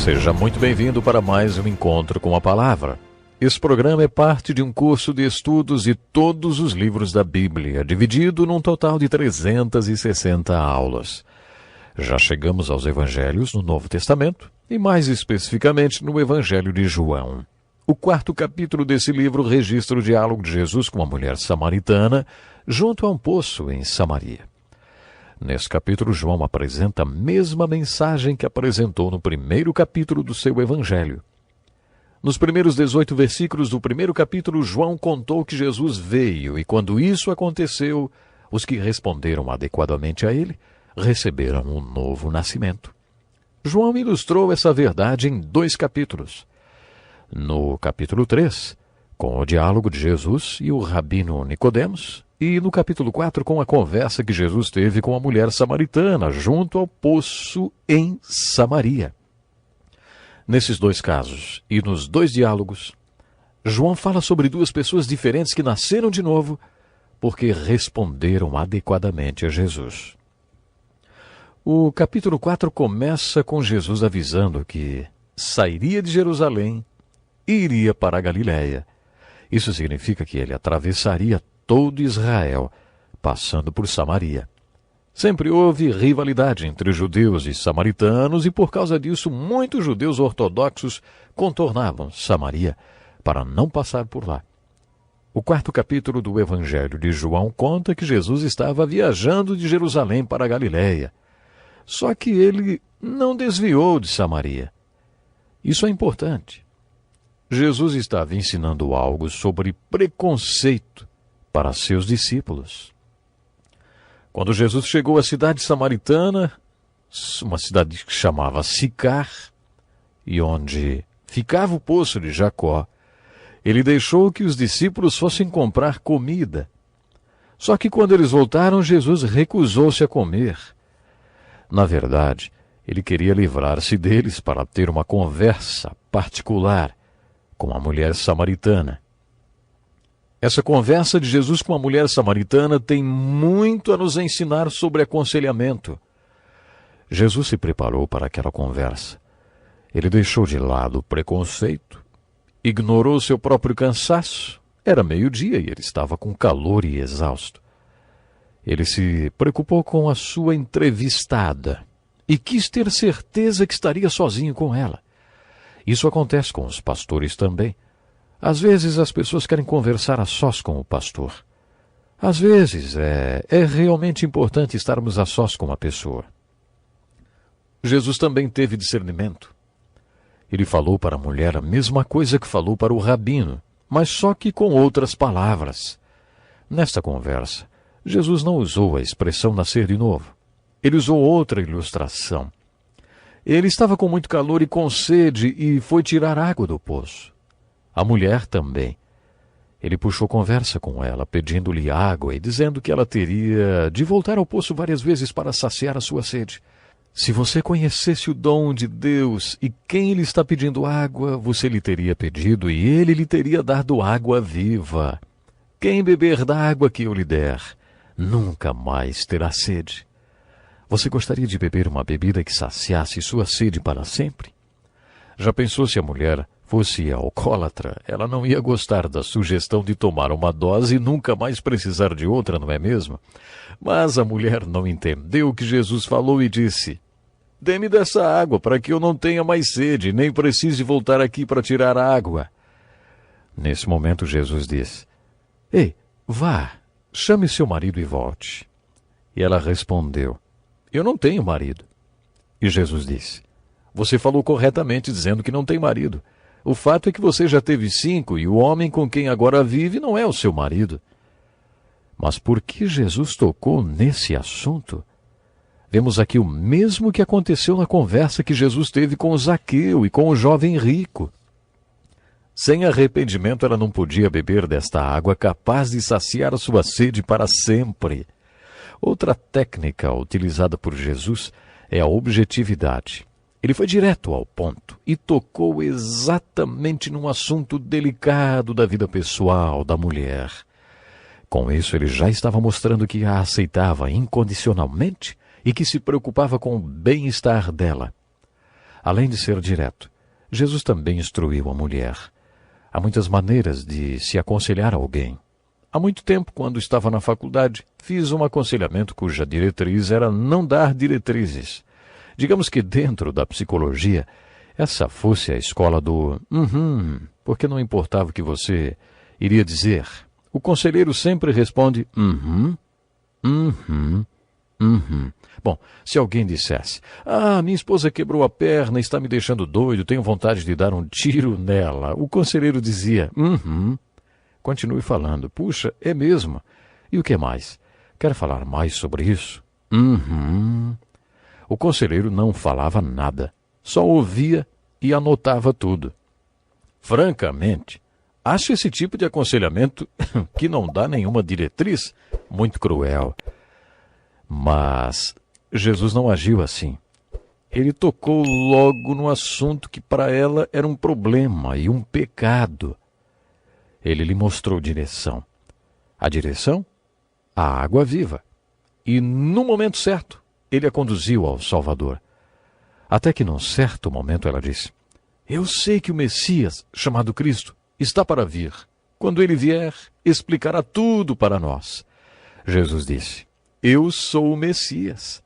Seja muito bem-vindo para mais um Encontro com a Palavra. Esse programa é parte de um curso de estudos de todos os livros da Bíblia, dividido num total de 360 aulas. Já chegamos aos Evangelhos no Novo Testamento, e mais especificamente no Evangelho de João. O quarto capítulo desse livro registra o diálogo de Jesus com uma mulher samaritana junto a um poço em Samaria. Nesse capítulo, João apresenta a mesma mensagem que apresentou no primeiro capítulo do seu Evangelho. Nos primeiros 18 versículos do primeiro capítulo, João contou que Jesus veio e, quando isso aconteceu, os que responderam adequadamente a ele receberam um novo nascimento. João ilustrou essa verdade em 2 capítulos. No capítulo 3, com o diálogo de Jesus e o rabino Nicodemos, e no capítulo 4, com a conversa que Jesus teve com a mulher samaritana junto ao poço em Samaria. Nesses 2 casos e nos 2 diálogos, João fala sobre 2 pessoas diferentes que nasceram de novo porque responderam adequadamente a Jesus. O capítulo 4 começa com Jesus avisando que sairia de Jerusalém e iria para a Galiléia. Isso significa que ele atravessaria todo Israel, passando por Samaria. Sempre houve rivalidade entre judeus e samaritanos, e por causa disso muitos judeus ortodoxos contornavam Samaria para não passar por lá. O quarto capítulo do Evangelho de João conta que Jesus estava viajando de Jerusalém para a Galiléia. Só que ele não desviou de Samaria. Isso é importante. Jesus estava ensinando algo sobre preconceito para seus discípulos. Quando Jesus chegou à cidade samaritana, uma cidade que chamava Sicar, e onde ficava o poço de Jacó, ele deixou que os discípulos fossem comprar comida. Só que quando eles voltaram, Jesus recusou-se a comer. Na verdade, ele queria livrar-se deles para ter uma conversa particular com a mulher samaritana. Essa conversa de Jesus com a mulher samaritana tem muito a nos ensinar sobre aconselhamento. Jesus se preparou para aquela conversa. Ele deixou de lado o preconceito, ignorou seu próprio cansaço. Era meio-dia e ele estava com calor e exausto. Ele se preocupou com a sua entrevistada e quis ter certeza que estaria sozinho com ela. Isso acontece com os pastores também. Às vezes as pessoas querem conversar a sós com o pastor. Às vezes é realmente importante estarmos a sós com a pessoa. Jesus também teve discernimento. Ele falou para a mulher a mesma coisa que falou para o rabino, mas só que com outras palavras. Nesta conversa, Jesus não usou a expressão nascer de novo. Ele usou outra ilustração. Ele estava com muito calor e com sede e foi tirar água do poço. A mulher também. Ele puxou conversa com ela, pedindo-lhe água e dizendo que ela teria de voltar ao poço várias vezes para saciar a sua sede. Se você conhecesse o dom de Deus e quem lhe está pedindo água, você lhe teria pedido e ele lhe teria dado água viva. Quem beber da água que eu lhe der, nunca mais terá sede. Você gostaria de beber uma bebida que saciasse sua sede para sempre? Já pensou se a mulher fosse alcoólatra? Ela não ia gostar da sugestão de tomar uma dose e nunca mais precisar de outra, não é mesmo? Mas a mulher não entendeu o que Jesus falou e disse: "Dê-me dessa água para que eu não tenha mais sede, nem precise voltar aqui para tirar água." Nesse momento Jesus disse: "Ei, vá, chame seu marido e volte." E ela respondeu: "Eu não tenho marido." E Jesus disse: "Você falou corretamente dizendo que não tem marido. O fato é que você já teve 5 e o homem com quem agora vive não é o seu marido." Mas por que Jesus tocou nesse assunto? Vemos aqui o mesmo que aconteceu na conversa que Jesus teve com Zaqueu e com o jovem rico. Sem arrependimento, ela não podia beber desta água capaz de saciar a sua sede para sempre. Outra técnica utilizada por Jesus é a objetividade. Ele foi direto ao ponto e tocou exatamente num assunto delicado da vida pessoal da mulher. Com isso, ele já estava mostrando que a aceitava incondicionalmente e que se preocupava com o bem-estar dela. Além de ser direto, Jesus também instruiu a mulher. Há muitas maneiras de se aconselhar alguém. Há muito tempo, quando estava na faculdade, fiz um aconselhamento cuja diretriz era não dar diretrizes. Digamos que dentro da psicologia, essa fosse a escola do porque não importava o que você iria dizer. O conselheiro sempre responde Bom, se alguém dissesse, minha esposa quebrou a perna, está me deixando doido, tenho vontade de dar um tiro nela, o conselheiro dizia, Continue falando, puxa, é mesmo. E o que mais? Quer falar mais sobre isso? O conselheiro não falava nada, só ouvia e anotava tudo. Francamente, acho esse tipo de aconselhamento que não dá nenhuma diretriz muito cruel. Mas Jesus não agiu assim. Ele tocou logo no assunto que para ela era um problema e um pecado. Ele lhe mostrou direção. A direção? A água viva. E no momento certo, ele a conduziu ao Salvador. Até que num certo momento ela disse, eu sei que o Messias, chamado Cristo, está para vir. Quando ele vier, explicará tudo para nós. Jesus disse, eu sou o Messias.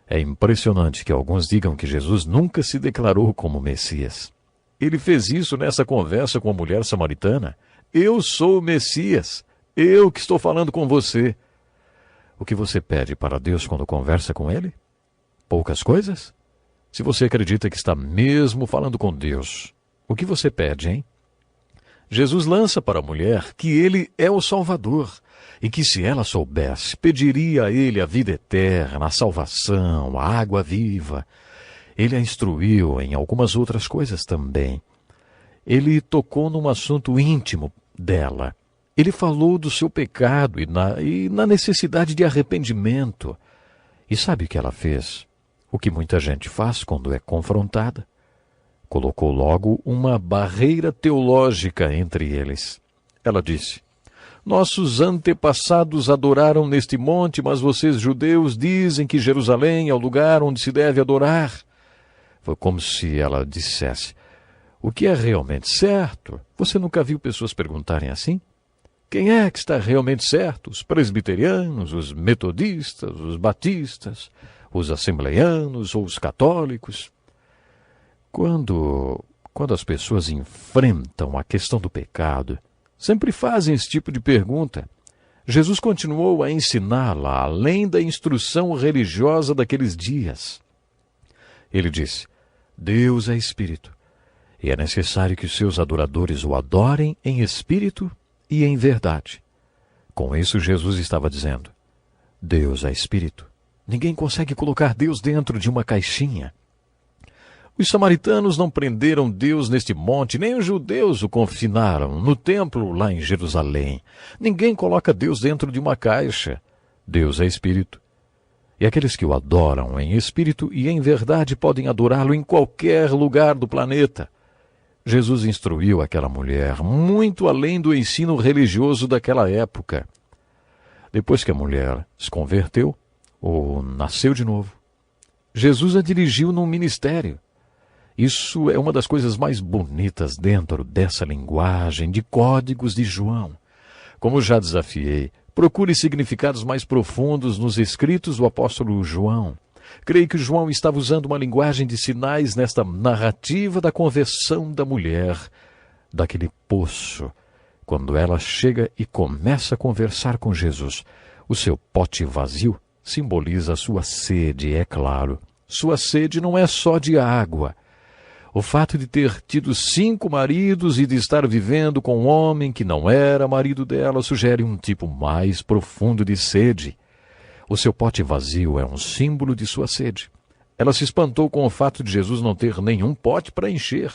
É impressionante que alguns digam que Jesus nunca se declarou como Messias. Ele fez isso nessa conversa com a mulher samaritana. Eu sou o Messias. Eu que estou falando com você. O que você pede para Deus quando conversa com Ele? Poucas coisas? Se você acredita que está mesmo falando com Deus, o que você pede, hein? Jesus lança para a mulher que Ele é o Salvador e que se ela soubesse, pediria a Ele a vida eterna, a salvação, a água viva. Ele a instruiu em algumas outras coisas também. Ele tocou num assunto íntimo dela. Ele falou do seu pecado e na necessidade de arrependimento. E sabe o que ela fez? O que muita gente faz quando é confrontada. Colocou logo uma barreira teológica entre eles. Ela disse, nossos antepassados adoraram neste monte, mas vocês judeus dizem que Jerusalém é o lugar onde se deve adorar. Foi como se ela dissesse, o que é realmente certo? Você nunca viu pessoas perguntarem assim? Quem é que está realmente certo? Os presbiterianos, os metodistas, os batistas, os assembleianos ou os católicos? Quando as pessoas enfrentam a questão do pecado, sempre fazem esse tipo de pergunta. Jesus continuou a ensiná-la além da instrução religiosa daqueles dias. Ele disse, Deus é Espírito, e é necessário que os seus adoradores o adorem em espírito e em verdade. Com isso, Jesus estava dizendo, Deus é Espírito. Ninguém consegue colocar Deus dentro de uma caixinha. Os samaritanos não prenderam Deus neste monte, nem os judeus o confinaram no templo lá em Jerusalém. Ninguém coloca Deus dentro de uma caixa. Deus é Espírito. E aqueles que o adoram em espírito e em verdade podem adorá-lo em qualquer lugar do planeta. Jesus instruiu aquela mulher muito além do ensino religioso daquela época. Depois que a mulher se converteu, ou nasceu de novo, Jesus a dirigiu num ministério. Isso é uma das coisas mais bonitas dentro dessa linguagem de códigos de João. Como já desafiei, procure significados mais profundos nos escritos do apóstolo João. Creio que João estava usando uma linguagem de sinais nesta narrativa da conversão da mulher, daquele poço. Quando ela chega e começa a conversar com Jesus, o seu pote vazio simboliza a sua sede, é claro. Sua sede não é só de água. O fato de ter tido 5 maridos e de estar vivendo com um homem que não era marido dela sugere um tipo mais profundo de sede. O seu pote vazio é um símbolo de sua sede. Ela se espantou com o fato de Jesus não ter nenhum pote para encher.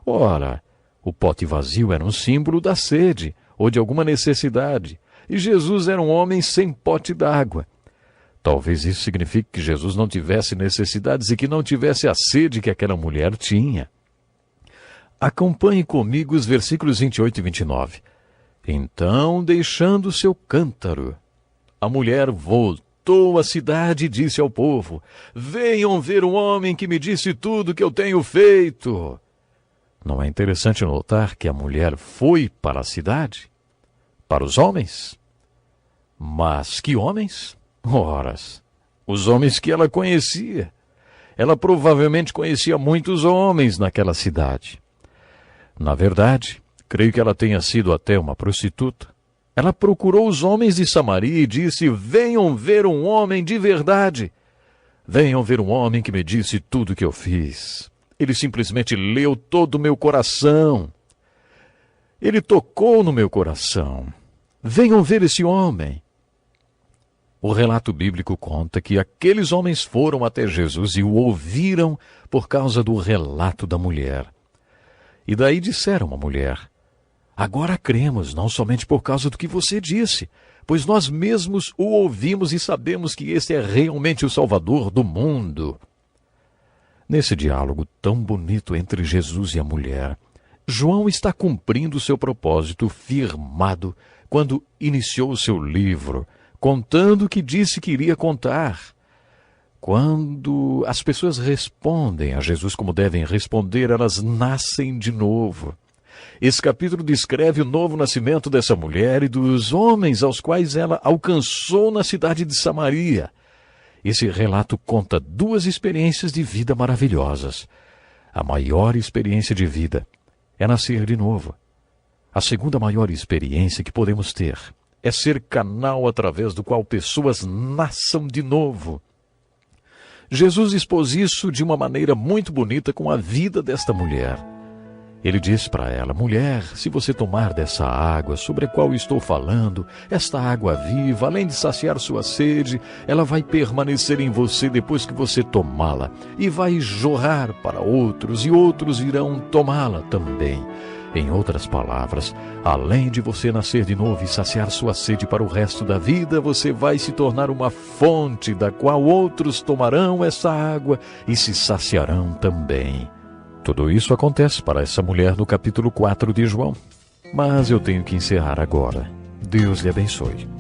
Ora, o pote vazio era um símbolo da sede ou de alguma necessidade, e Jesus era um homem sem pote d'água. Talvez isso signifique que Jesus não tivesse necessidades e que não tivesse a sede que aquela mulher tinha. Acompanhe comigo os versículos 28 e 29. Então, deixando seu cântaro, a mulher voltou voltou à cidade e disse ao povo: venham ver um homem que me disse tudo que eu tenho feito. Não é interessante notar que a mulher foi para a cidade? Para os homens? Mas que homens? Ora, os homens que ela conhecia. Ela provavelmente conhecia muitos homens naquela cidade. Na verdade, creio que ela tenha sido até uma prostituta. Ela procurou os homens de Samaria e disse: venham ver um homem de verdade. Venham ver um homem que me disse tudo o que eu fiz. Ele simplesmente leu todo o meu coração. Ele tocou no meu coração. Venham ver esse homem. O relato bíblico conta que aqueles homens foram até Jesus e o ouviram por causa do relato da mulher. E daí disseram à mulher: agora cremos, não somente por causa do que você disse, pois nós mesmos o ouvimos e sabemos que esse é realmente o Salvador do mundo. Nesse diálogo tão bonito entre Jesus e a mulher, João está cumprindo seu propósito firmado quando iniciou o seu livro, contando o que disse que iria contar. Quando as pessoas respondem a Jesus como devem responder, elas nascem de novo. Esse capítulo descreve o novo nascimento dessa mulher e dos homens aos quais ela alcançou na cidade de Samaria. Esse relato conta duas experiências de vida maravilhosas. A maior experiência de vida é nascer de novo. A segunda maior experiência que podemos ter é ser canal através do qual pessoas nasçam de novo. Jesus expôs isso de uma maneira muito bonita com a vida desta mulher. Ele disse para ela: mulher, se você tomar dessa água sobre a qual estou falando, esta água viva, além de saciar sua sede, ela vai permanecer em você depois que você tomá-la, e vai jorrar para outros, e outros irão tomá-la também. Em outras palavras, além de você nascer de novo e saciar sua sede para o resto da vida, você vai se tornar uma fonte da qual outros tomarão essa água e se saciarão também. Tudo isso acontece para essa mulher no capítulo 4 de João. Mas eu tenho que encerrar agora. Deus lhe abençoe.